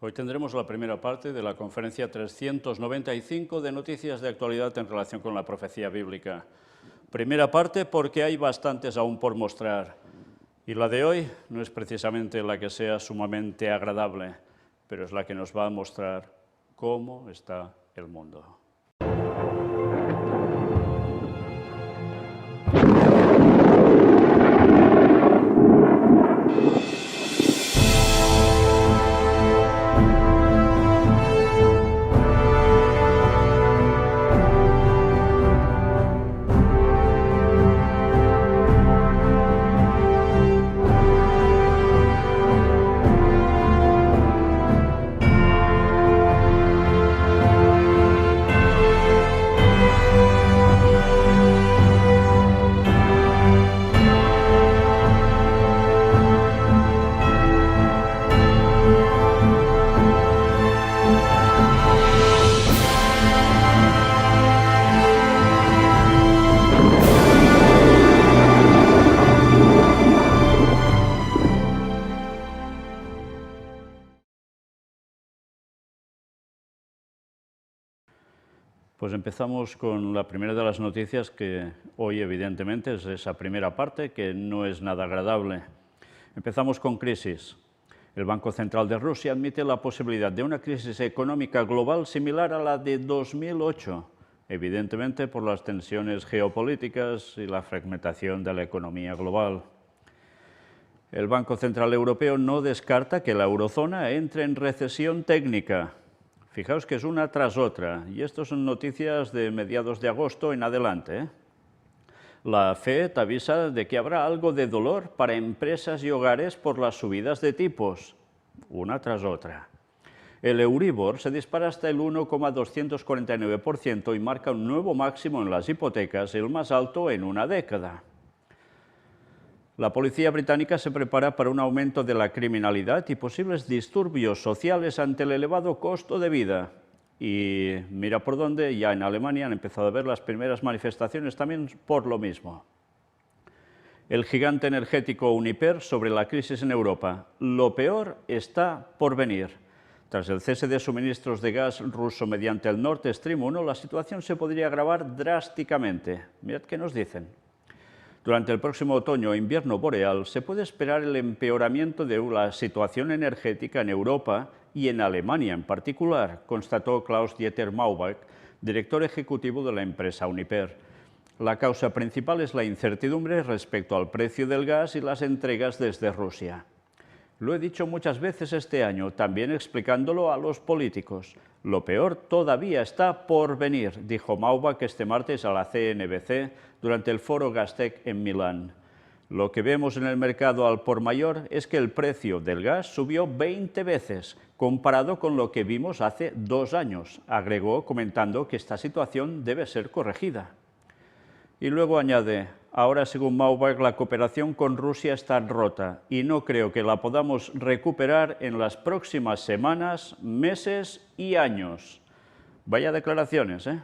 Hoy tendremos la primera parte de la conferencia 395 de noticias de actualidad en relación con la profecía bíblica. Primera parte porque hay bastantes aún por mostrar. Y la de hoy no es precisamente la que sea sumamente agradable, pero es la que nos va a mostrar cómo está el mundo. Pues empezamos con la primera de las noticias que hoy evidentemente es esa primera parte que no es nada agradable. Empezamos con crisis. El Banco Central de Rusia admite la posibilidad de una crisis económica global similar a la de 2008, evidentemente por las tensiones geopolíticas y la fragmentación de la economía global. El Banco Central Europeo no descarta que la eurozona entre en recesión técnica. Fijaos que es una tras otra, y esto son noticias de mediados de agosto en adelante. La FED avisa de que habrá algo de dolor para empresas y hogares por las subidas de tipos, una tras otra. El Euribor se dispara hasta el 1,249% y marca un nuevo máximo en las hipotecas, el más alto en una década. La policía británica se prepara para un aumento de la criminalidad y posibles disturbios sociales ante el elevado costo de vida. Y mira por dónde, ya en Alemania han empezado a ver las primeras manifestaciones también por lo mismo. El gigante energético Uniper sobre la crisis en Europa. Lo peor está por venir. Tras el cese de suministros de gas ruso mediante el Nord Stream 1, la situación se podría agravar drásticamente. Mirad qué nos dicen. Durante el próximo otoño e invierno boreal se puede esperar el empeoramiento de la situación energética en Europa y en Alemania en particular, constató Klaus-Dieter Maubach, director ejecutivo de la empresa Uniper. La causa principal es la incertidumbre respecto al precio del gas y las entregas desde Rusia. Lo he dicho muchas veces este año, también explicándolo a los políticos. Lo peor todavía está por venir, dijo Maubach este martes a la CNBC durante el foro Gastech en Milán. Lo que vemos en el mercado al por mayor es que el precio del gas subió 20 veces, comparado con lo que vimos hace 2 años, agregó comentando que esta situación debe ser corregida. Y luego añade, ahora según Maubach la cooperación con Rusia está rota y no creo que la podamos recuperar en las próximas semanas, meses y años. Vaya declaraciones, ¿eh?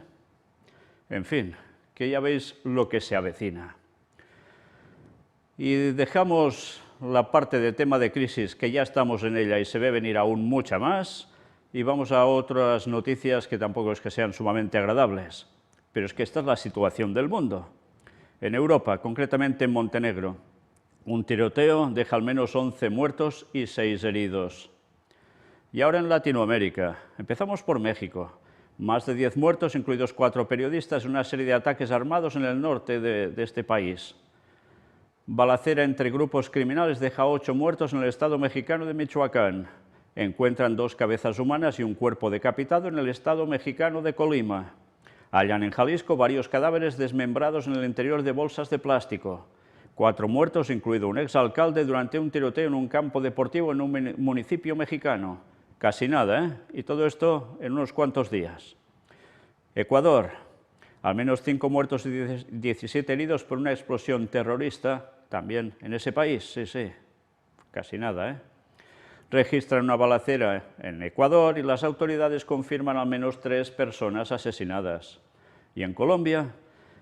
En fin, que ya veis lo que se avecina. Y dejamos la parte de tema de crisis, que ya estamos en ella y se ve venir aún mucha más, y vamos a otras noticias que tampoco es que sean sumamente agradables. Pero es que esta es la situación del mundo. En Europa, concretamente en Montenegro, un tiroteo deja al menos 11 muertos y 6 heridos. Y ahora en Latinoamérica, empezamos por México. Más de 10 muertos, incluidos 4 periodistas, en una serie de ataques armados en el norte de este país. Balacera entre grupos criminales deja 8 muertos en el estado mexicano de Michoacán. Encuentran 2 cabezas humanas y un cuerpo decapitado en el estado mexicano de Colima. Hallan en Jalisco varios cadáveres desmembrados en el interior de bolsas de plástico. 4 muertos, incluido un exalcalde, durante un tiroteo en un campo deportivo en un municipio mexicano. Casi nada, ¿eh? Y todo esto en unos cuantos días. Ecuador. Al menos 5 muertos y 17 heridos por una explosión terrorista, también en ese país, sí, casi nada, ¿eh? Registran una balacera en Ecuador y las autoridades confirman al menos 3 personas asesinadas. Y en Colombia,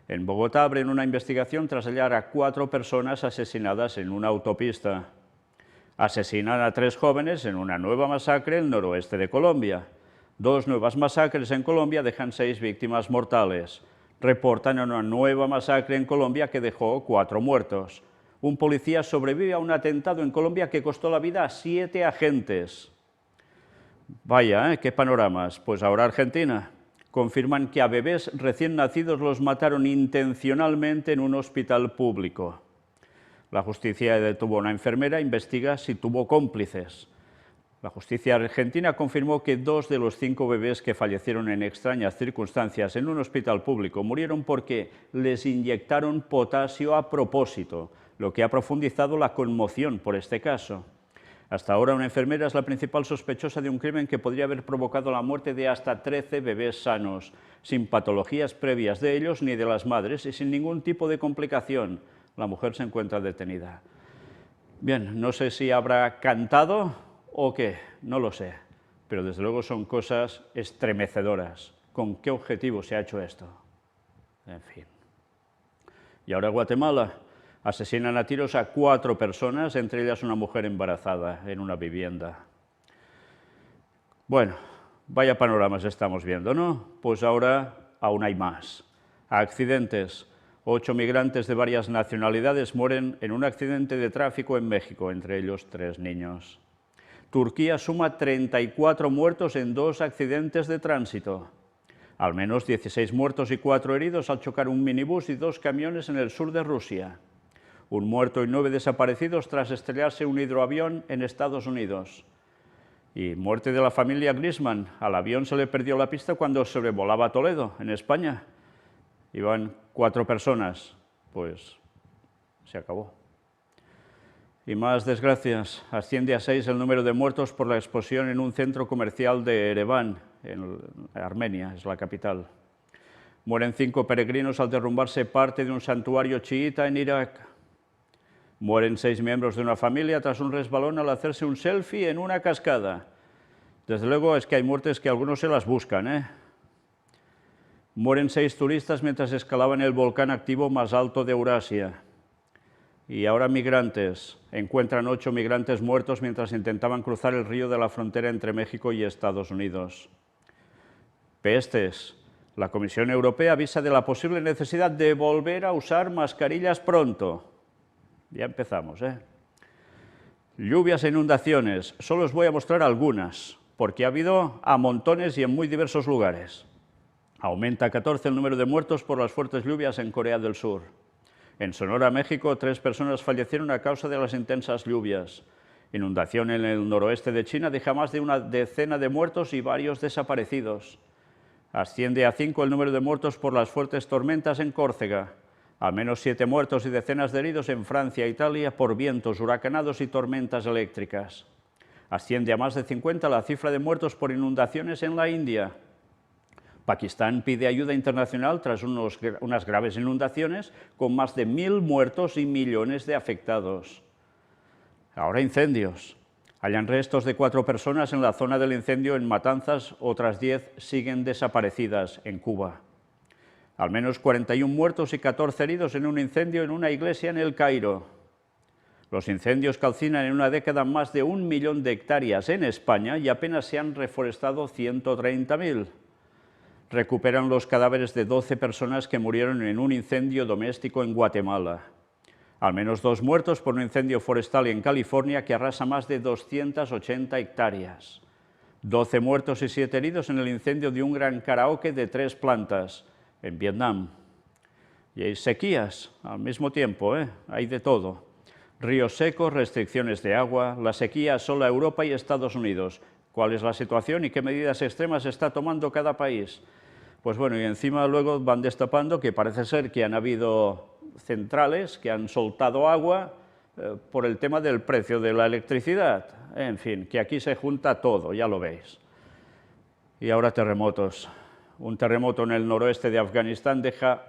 en Bogotá abren una investigación tras hallar a 4 personas asesinadas en una autopista. Asesinan a 3 jóvenes en una nueva masacre en el noroeste de Colombia. 2 nuevas masacres en Colombia dejan 6 víctimas mortales. Reportan una nueva masacre en Colombia que dejó 4 muertos. Un policía sobrevive a un atentado en Colombia que costó la vida a 7 agentes. Vaya, qué panoramas. Pues ahora Argentina. Confirman que a bebés recién nacidos los mataron intencionalmente en un hospital público. La justicia detuvo a una enfermera e investiga si tuvo cómplices. La justicia argentina confirmó que 2 de los 5 bebés que fallecieron en extrañas circunstancias en un hospital público murieron porque les inyectaron potasio a propósito, lo que ha profundizado la conmoción por este caso. Hasta ahora, una enfermera es la principal sospechosa de un crimen que podría haber provocado la muerte de hasta 13 bebés sanos, sin patologías previas de ellos ni de las madres y sin ningún tipo de complicación. La mujer se encuentra detenida. Bien, no sé si habrá cantado o qué, no lo sé, pero desde luego son cosas estremecedoras. ¿Con qué objetivo se ha hecho esto? En fin. Y ahora Guatemala. Asesinan a tiros a 4 personas, entre ellas una mujer embarazada en una vivienda. Bueno, vaya panoramas estamos viendo, ¿no? Pues ahora aún hay más. Accidentes. 8 migrantes de varias nacionalidades mueren en un accidente de tráfico en México, entre ellos 3 niños. Turquía suma 34 muertos en 2 accidentes de tránsito. Al menos 16 muertos y 4 heridos al chocar un minibús y 2 camiones en el sur de Rusia. Un muerto y 9 desaparecidos tras estrellarse un hidroavión en Estados Unidos. Y muerte de la familia Griezmann. Al avión se le perdió la pista cuando sobrevolaba Toledo, en España. Iban 4 personas. Pues se acabó. Y más desgracias. Asciende a 6 el número de muertos por la explosión en un centro comercial de Ereván, en Armenia, es la capital. Mueren 5 peregrinos al derrumbarse parte de un santuario chiita en Irak. Mueren 6 miembros de una familia tras un resbalón al hacerse un selfie en una cascada. Desde luego es que hay muertes que algunos se las buscan, ¿eh? Mueren 6 turistas mientras escalaban el volcán activo más alto de Eurasia. Y ahora migrantes. Encuentran 8 migrantes muertos mientras intentaban cruzar el río de la frontera entre México y Estados Unidos. Pestes. La Comisión Europea avisa de la posible necesidad de volver a usar mascarillas pronto. Ya empezamos, ¿eh? Lluvias e inundaciones. Solo os voy a mostrar algunas, porque ha habido a montones y en muy diversos lugares. Aumenta a 14 el número de muertos por las fuertes lluvias en Corea del Sur. En Sonora, México, 3 personas fallecieron a causa de las intensas lluvias. Inundación en el noroeste de China deja más de una decena de muertos y varios desaparecidos. Asciende a 5 el número de muertos por las fuertes tormentas en Córcega. Al menos 7 muertos y decenas de heridos en Francia e Italia por vientos huracanados y tormentas eléctricas. Asciende a más de 50 la cifra de muertos por inundaciones en la India. Pakistán pide ayuda internacional tras unas graves inundaciones con más de 1000 muertos y millones de afectados. Ahora incendios. Hallan restos de 4 personas en la zona del incendio en Matanzas, otras 10 siguen desaparecidas en Cuba. Al menos 41 muertos y 14 heridos en un incendio en una iglesia en El Cairo. Los incendios calcinan en una década más de 1 millón de hectáreas en España y apenas se han reforestado 130.000. Recuperan los cadáveres de 12 personas que murieron en un incendio doméstico en Guatemala. Al menos 2 muertos por un incendio forestal en California que arrasa más de 280 hectáreas. 12 muertos y 7 heridos en el incendio de un gran karaoke de 3 plantas en Vietnam. Y hay sequías al mismo tiempo, hay de todo. Ríos secos, restricciones de agua, la sequía asola Europa y Estados Unidos. ¿Cuál es la situación y qué medidas extremas está tomando cada país? Pues bueno, y encima luego van destapando que parece ser que han habido centrales que han soltado agua por el tema del precio de la electricidad. En fin, que aquí se junta todo, ya lo veis. Y ahora terremotos. Un terremoto en el noreste de Afganistán deja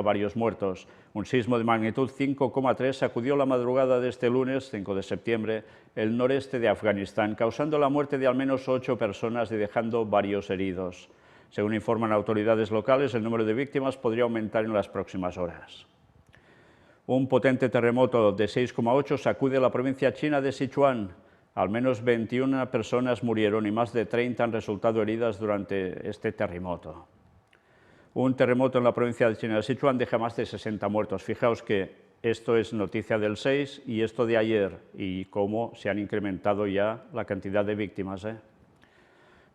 varios muertos. Un sismo de magnitud 5,3 sacudió la madrugada de este lunes, 5 de septiembre, el noreste de Afganistán, causando la muerte de al menos 8 personas y dejando varios heridos. Según informan autoridades locales, el número de víctimas podría aumentar en las próximas horas. Un potente terremoto de 6,8 sacude la provincia china de Sichuan. Al menos 21 personas murieron y más de 30 han resultado heridas durante este terremoto. Un terremoto en la provincia china de Sichuan deja más de 60 muertos. Fijaos que esto es noticia del 6 y esto de ayer, y cómo se han incrementado ya la cantidad de víctimas.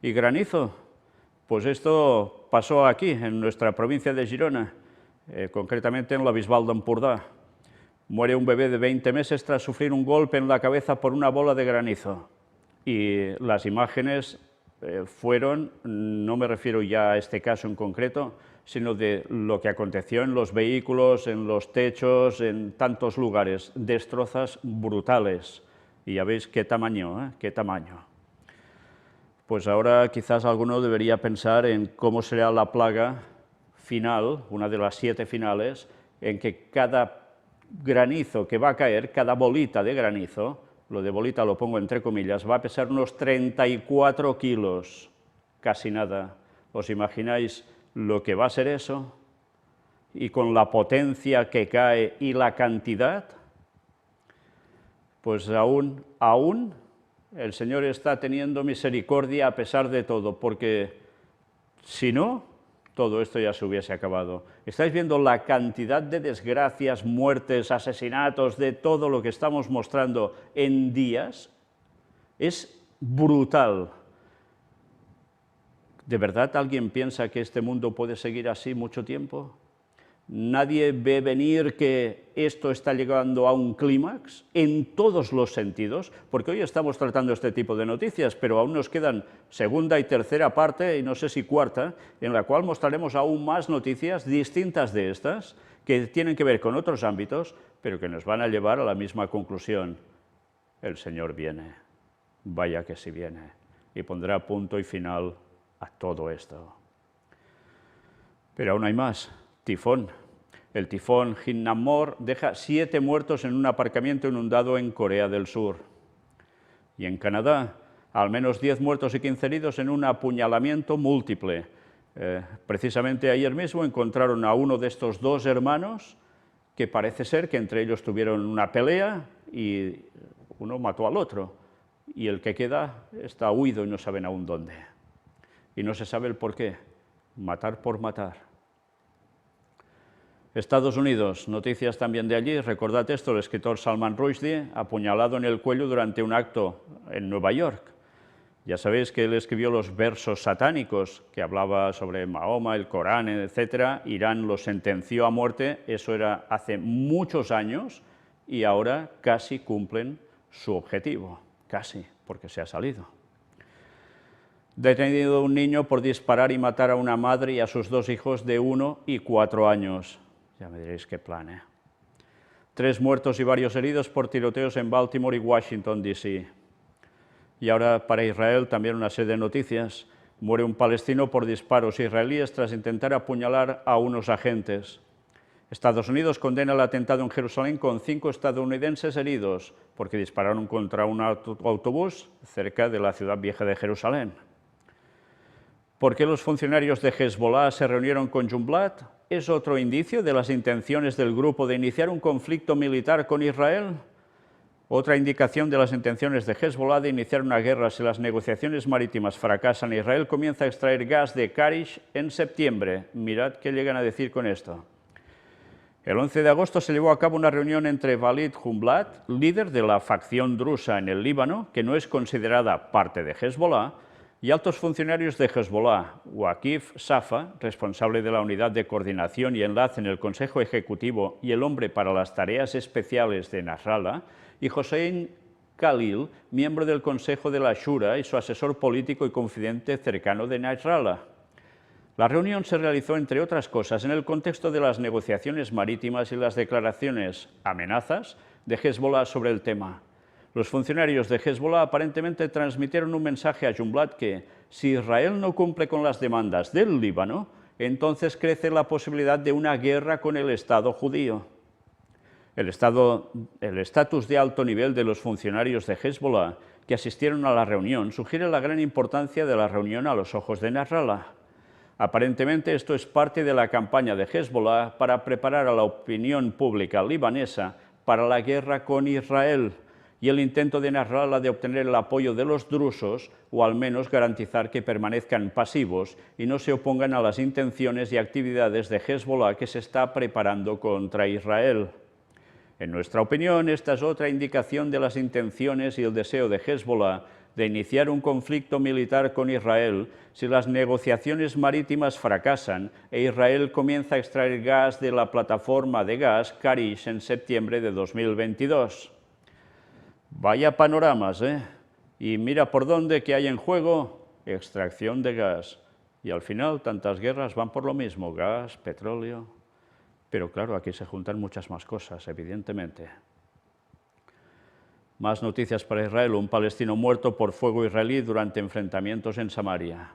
¿Y granizo? Pues esto pasó aquí, en nuestra provincia de Girona, concretamente en la Bisbal d'Empordà. Muere un bebé de 20 meses tras sufrir un golpe en la cabeza por una bola de granizo. Y las imágenes fueron, no me refiero ya a este caso en concreto, sino de lo que aconteció en los vehículos, en los techos, en tantos lugares, destrozos brutales. Y ya veis qué tamaño, qué tamaño. Pues ahora quizás alguno debería pensar en cómo será la plaga final, una de las 7 finales, en que cada granizo que va a caer, cada bolita de granizo, lo de bolita lo pongo entre comillas, va a pesar unos 34 kilos, casi nada. ¿Os imagináis lo que va a ser eso? Y con la potencia que cae y la cantidad, pues aún el Señor está teniendo misericordia a pesar de todo, porque si no, todo esto ya se hubiese acabado. ¿Estáis viendo la cantidad de desgracias, muertes, asesinatos, de todo lo que estamos mostrando en días? Es brutal. ¿De verdad alguien piensa que este mundo puede seguir así mucho tiempo? Nadie ve venir que esto está llegando a un clímax en todos los sentidos, porque hoy estamos tratando este tipo de noticias, pero aún nos quedan segunda y tercera parte, y no sé si cuarta, en la cual mostraremos aún más noticias distintas de estas, que tienen que ver con otros ámbitos, pero que nos van a llevar a la misma conclusión. El Señor viene, vaya que sí viene, y pondrá punto y final a todo esto. Pero aún hay más. Tifón. El tifón Hinnamnor deja 7 muertos en un aparcamiento inundado en Corea del Sur. Y en Canadá, al menos 10 muertos y 15 heridos en un apuñalamiento múltiple. Precisamente ayer mismo encontraron a uno de estos 2 hermanos, que parece ser que entre ellos tuvieron una pelea y uno mató al otro. Y el que queda está huido y no saben aún dónde. Y no se sabe el por qué. Matar por matar. Estados Unidos, noticias también de allí. Recordad esto, el escritor Salman Rushdie, apuñalado en el cuello durante un acto en Nueva York. Ya sabéis que él escribió los versos satánicos, que hablaba sobre Mahoma, el Corán, etc. Irán lo sentenció a muerte, eso era hace muchos años, y ahora casi cumplen su objetivo, casi, porque se ha salido. Detenido un niño por disparar y matar a una madre y a sus 2 hijos de 1 y 4 años. Ya me diréis qué plan, 3 muertos y varios heridos por tiroteos en Baltimore y Washington, D.C. Y ahora para Israel también una serie de noticias. Muere un palestino por disparos israelíes tras intentar apuñalar a unos agentes. Estados Unidos condena el atentado en Jerusalén con 5 estadounidenses heridos porque dispararon contra un autobús cerca de la ciudad vieja de Jerusalén. ¿Por qué los funcionarios de Hezbollah se reunieron con Jumblat? ¿Es otro indicio de las intenciones del grupo de iniciar un conflicto militar con Israel? Otra indicación de las intenciones de Hezbollah de iniciar una guerra si las negociaciones marítimas fracasan. Israel comienza a extraer gas de Karish en septiembre. Mirad qué llegan a decir con esto. El 11 de agosto se llevó a cabo una reunión entre Walid Jumblat, líder de la facción drusa en el Líbano, que no es considerada parte de Hezbollah, y altos funcionarios de Hezbollah, Waqif Safa, responsable de la unidad de coordinación y enlace en el Consejo Ejecutivo y el hombre para las tareas especiales de Nasrallah, y Hossein Khalil, miembro del Consejo de la Shura y su asesor político y confidente cercano de Nasrallah. La reunión se realizó, entre otras cosas, en el contexto de las negociaciones marítimas y las declaraciones amenazas de Hezbollah sobre el tema. Los funcionarios de Hezbollah aparentemente transmitieron un mensaje a Jumblat que, si Israel no cumple con las demandas del Líbano, entonces crece la posibilidad de una guerra con el Estado judío. El estatus de alto nivel de los funcionarios de Hezbollah que asistieron a la reunión sugiere la gran importancia de la reunión a los ojos de Nasrallah. Aparentemente esto es parte de la campaña de Hezbollah para preparar a la opinión pública libanesa para la guerra con Israel y el intento de Nasrallah de obtener el apoyo de los drusos o al menos garantizar que permanezcan pasivos y no se opongan a las intenciones y actividades de Hezbollah que se está preparando contra Israel. En nuestra opinión, esta es otra indicación de las intenciones y el deseo de Hezbollah de iniciar un conflicto militar con Israel si las negociaciones marítimas fracasan e Israel comienza a extraer gas de la plataforma de gas Karish en septiembre de 2022. Vaya panoramas, ¿eh? Y mira por dónde que hay en juego extracción de gas. Y al final tantas guerras van por lo mismo, gas, petróleo. Pero claro, aquí se juntan muchas más cosas, evidentemente. Más noticias para Israel, un palestino muerto por fuego israelí durante enfrentamientos en Samaria.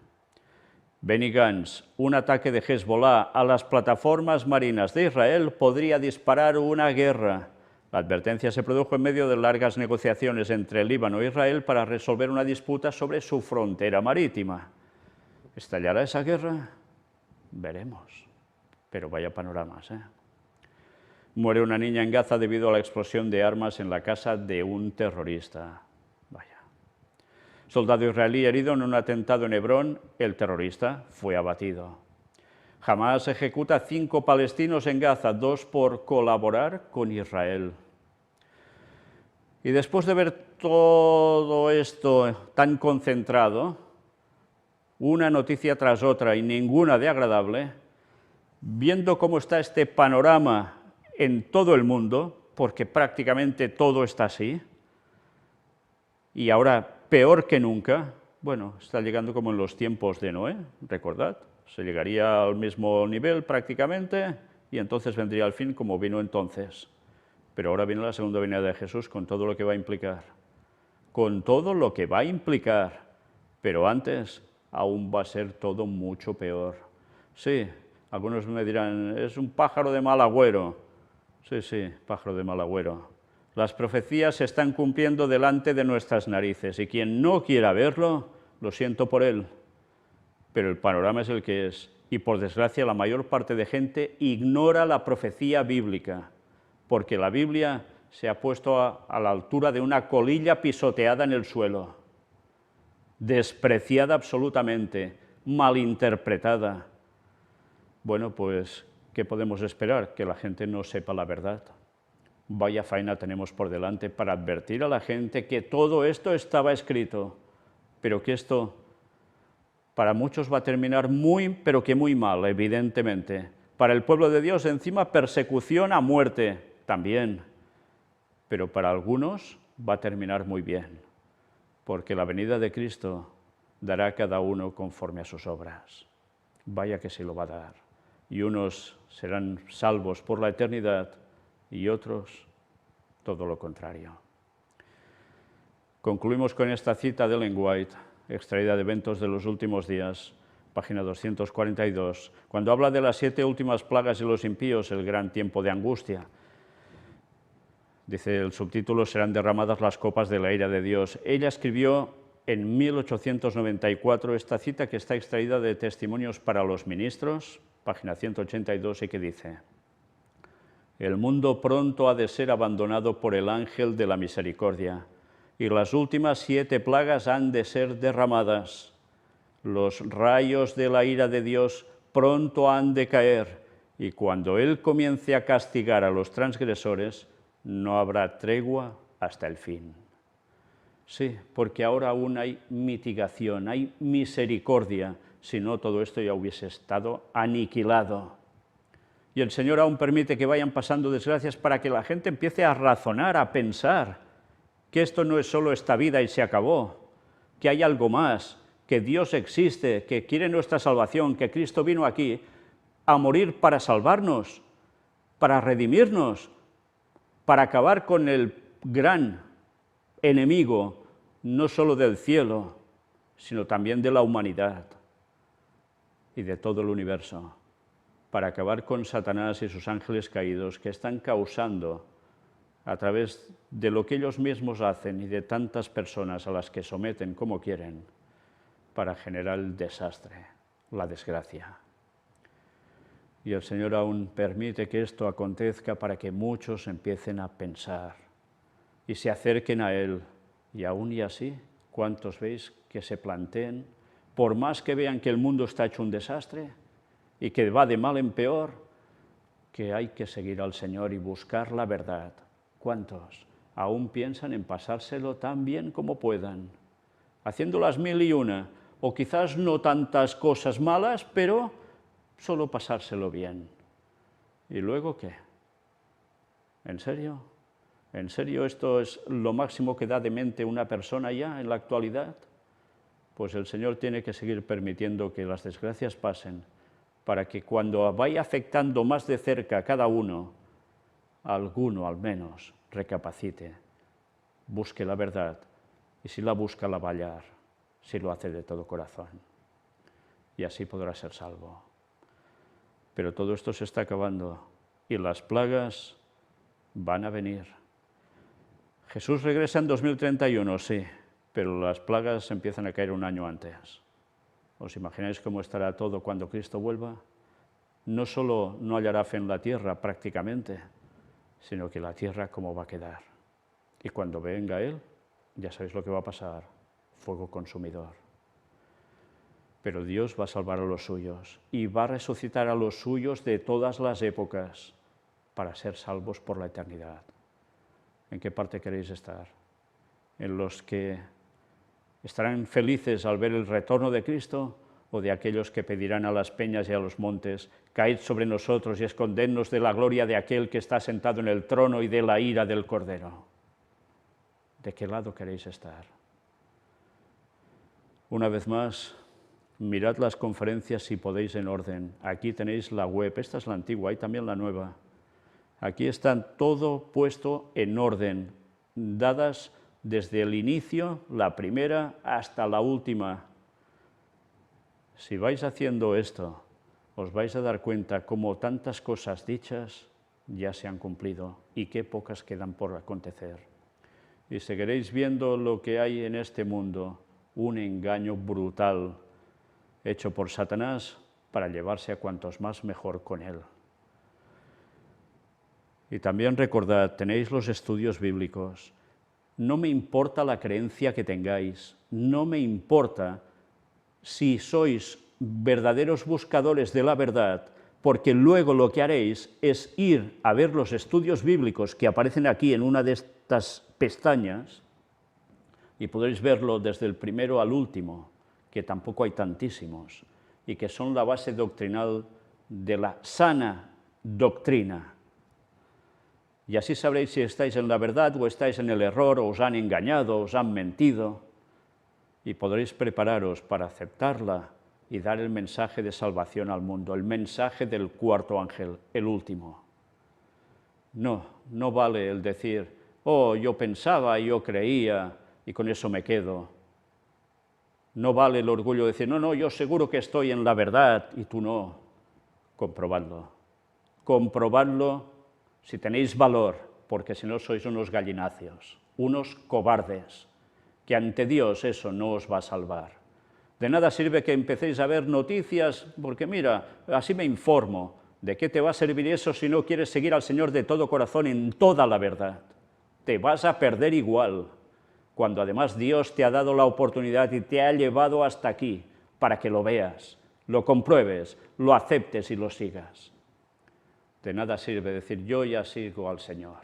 Benny Gantz, un ataque de Hezbollah a las plataformas marinas de Israel podría disparar una guerra. La advertencia se produjo en medio de largas negociaciones entre Líbano e Israel para resolver una disputa sobre su frontera marítima. ¿Estallará esa guerra? Veremos. Pero vaya panoramas, ¿eh? Muere una niña en Gaza debido a la explosión de armas en la casa de un terrorista. Vaya. Soldado israelí herido en un atentado en Hebrón, el terrorista fue abatido. Hamás ejecuta a 5 palestinos en Gaza, 2 por colaborar con Israel. Y después de ver todo esto tan concentrado, una noticia tras otra y ninguna de agradable, viendo cómo está este panorama en todo el mundo, porque prácticamente todo está así, y ahora peor que nunca, bueno, está llegando como en los tiempos de Noé, recordad, se llegaría al mismo nivel prácticamente, y entonces vendría el fin como vino entonces. Pero ahora viene la segunda venida de Jesús con todo lo que va a implicar, con todo lo que va a implicar, pero antes aún va a ser todo mucho peor. Sí, algunos me dirán, es un pájaro de mal agüero. Sí, pájaro de mal agüero. Las profecías se están cumpliendo delante de nuestras narices y quien no quiera verlo, lo siento por él. Pero el panorama es el que es y por desgracia la mayor parte de gente ignora la profecía bíblica porque la Biblia se ha puesto a la altura de una colilla pisoteada en el suelo, despreciada absolutamente, malinterpretada. Bueno, pues, ¿qué podemos esperar? Que la gente no sepa la verdad. Vaya faena tenemos por delante para advertir a la gente que todo esto estaba escrito, pero que esto para muchos va a terminar muy, pero que muy mal, evidentemente. Para el pueblo de Dios, encima, persecución a muerte también. Pero para algunos va a terminar muy bien, porque la venida de Cristo dará a cada uno conforme a sus obras. Vaya que se lo va a dar. Y unos serán salvos por la eternidad y otros todo lo contrario. Concluimos con esta cita de Ellen White, extraída de Eventos de los Últimos Días, página 242, cuando habla de las 7 últimas plagas y los impíos, el gran tiempo de angustia. Dice el subtítulo, serán derramadas las copas de la ira de Dios. Ella escribió en 1894 esta cita que está extraída de Testimonios para los Ministros, página 182, y que dice: el mundo pronto ha de ser abandonado por el ángel de la misericordia, y las últimas 7 plagas han de ser derramadas. Los rayos de la ira de Dios pronto han de caer, y cuando Él comience a castigar a los transgresores, no habrá tregua hasta el fin. Sí, porque ahora aún hay mitigación, hay misericordia, si no todo esto ya hubiese estado aniquilado. Y el Señor aún permite que vayan pasando desgracias para que la gente empiece a razonar, a pensar que esto no es solo esta vida y se acabó, que hay algo más, que Dios existe, que quiere nuestra salvación, que Cristo vino aquí a morir para salvarnos, para redimirnos, para acabar con el gran enemigo, no solo del cielo, sino también de la humanidad y de todo el universo, para acabar con Satanás y sus ángeles caídos que están causando, a través de lo que ellos mismos hacen y de tantas personas a las que someten como quieren, para generar el desastre. la desgracia. Y el Señor aún permite que esto acontezca para que muchos empiecen a pensar y se acerquen a Él. Y aún y así, ¿cuántos veis que se planteen, por más que vean que el mundo está hecho un desastre y que va de mal en peor, que hay que seguir al Señor y buscar la verdad? ¿Cuántos aún piensan en pasárselo tan bien como puedan, haciendo las 1001, o quizás no tantas cosas malas, pero solo pasárselo bien? ¿Y luego qué? ¿En serio? ¿En serio esto es lo máximo que da de mente una persona ya en la actualidad? Pues el Señor tiene que seguir permitiendo que las desgracias pasen, para que cuando vaya afectando más de cerca a cada uno, alguno al menos recapacite, busque la verdad, y si la busca la va a hallar, si lo hace de todo corazón. Y así podrá ser salvo. Pero todo esto se está acabando, y las plagas van a venir. Jesús regresa en 2031, sí, pero las plagas empiezan a caer un año antes. ¿Os imagináis cómo estará todo cuando Cristo vuelva? No solo no hallará fe en la tierra prácticamente, sino que la tierra cómo va a quedar. Y cuando venga Él, ya sabéis lo que va a pasar, fuego consumidor. Pero Dios va a salvar a los suyos y va a resucitar a los suyos de todas las épocas para ser salvos por la eternidad. ¿En qué parte queréis estar? ¿En los que estarán felices al ver el retorno de Cristo, o de aquellos que pedirán a las peñas y a los montes: caed sobre nosotros y escondednos de la gloria de aquel que está sentado en el trono y de la ira del Cordero? ¿De qué lado queréis estar? Una vez más, mirad las conferencias si podéis en orden. Aquí tenéis la web, esta es la antigua, hay también la nueva. Aquí está todo puesto en orden, dadas desde el inicio, la primera, hasta la última. Si vais haciendo esto, os vais a dar cuenta cómo tantas cosas dichas ya se han cumplido y qué pocas quedan por acontecer. Y seguiréis viendo lo que hay en este mundo, un engaño brutal hecho por Satanás para llevarse a cuantos más mejor con él. Y también recordad, tenéis los estudios bíblicos. No me importa la creencia que tengáis, no me importa si sois verdaderos buscadores de la verdad, porque luego lo que haréis es ir a ver los estudios bíblicos que aparecen aquí en una de estas pestañas, y podréis verlo desde el primero al último, que tampoco hay tantísimos, y que son la base doctrinal de la sana doctrina. Y así sabréis si estáis en la verdad o estáis en el error, o os han engañado, os han mentido, y podréis prepararos para aceptarla y dar el mensaje de salvación al mundo, el mensaje del cuarto ángel, el último. No vale el decir: oh, yo pensaba, yo creía, y con eso me quedo. No vale el orgullo de decir: no, yo seguro que estoy en la verdad, y tú no. Comprobadlo. Comprobadlo si tenéis valor, porque si no sois unos gallinacios, unos cobardes, que ante Dios eso no os va a salvar. De nada sirve que empecéis a ver noticias, porque mira, así me informo. ¿De qué te va a servir eso si no quieres seguir al Señor de todo corazón en toda la verdad? Te vas a perder igual, cuando además Dios te ha dado la oportunidad y te ha llevado hasta aquí para que lo veas, lo compruebes, lo aceptes y lo sigas. De nada sirve decir: yo ya sigo al Señor.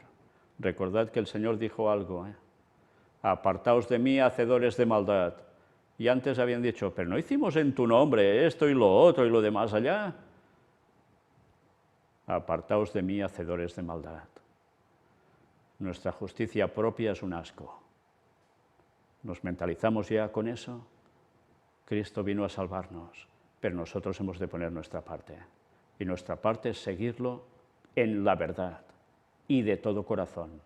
Recordad que el Señor dijo algo, apartaos de mí, hacedores de maldad. Y antes habían dicho: pero no hicimos en tu nombre esto y lo otro y lo demás allá. Apartaos de mí, hacedores de maldad. Nuestra justicia propia es un asco. ¿Nos mentalizamos ya con eso? Cristo vino a salvarnos, pero nosotros hemos de poner nuestra parte. Y nuestra parte es seguirlo en la verdad y de todo corazón.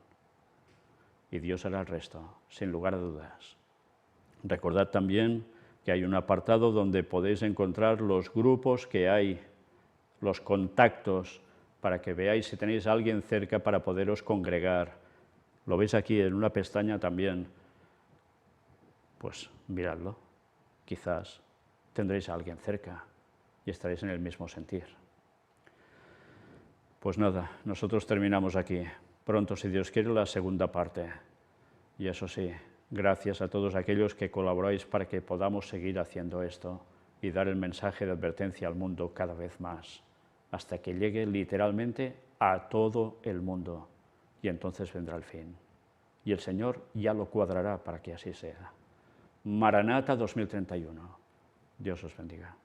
Y Dios hará el resto, sin lugar a dudas. Recordad también que hay un apartado donde podéis encontrar los grupos que hay, los contactos, para que veáis si tenéis a alguien cerca para poderos congregar. Lo veis aquí en una pestaña también. Pues miradlo, quizás tendréis a alguien cerca y estaréis en el mismo sentir. Pues nada, nosotros terminamos aquí. Pronto, si Dios quiere, la segunda parte. Y eso sí, gracias a todos aquellos que colaboráis para que podamos seguir haciendo esto y dar el mensaje de advertencia al mundo cada vez más, hasta que llegue literalmente a todo el mundo. Y entonces vendrá el fin. Y el Señor ya lo cuadrará para que así sea. Maranata 2031. Dios os bendiga.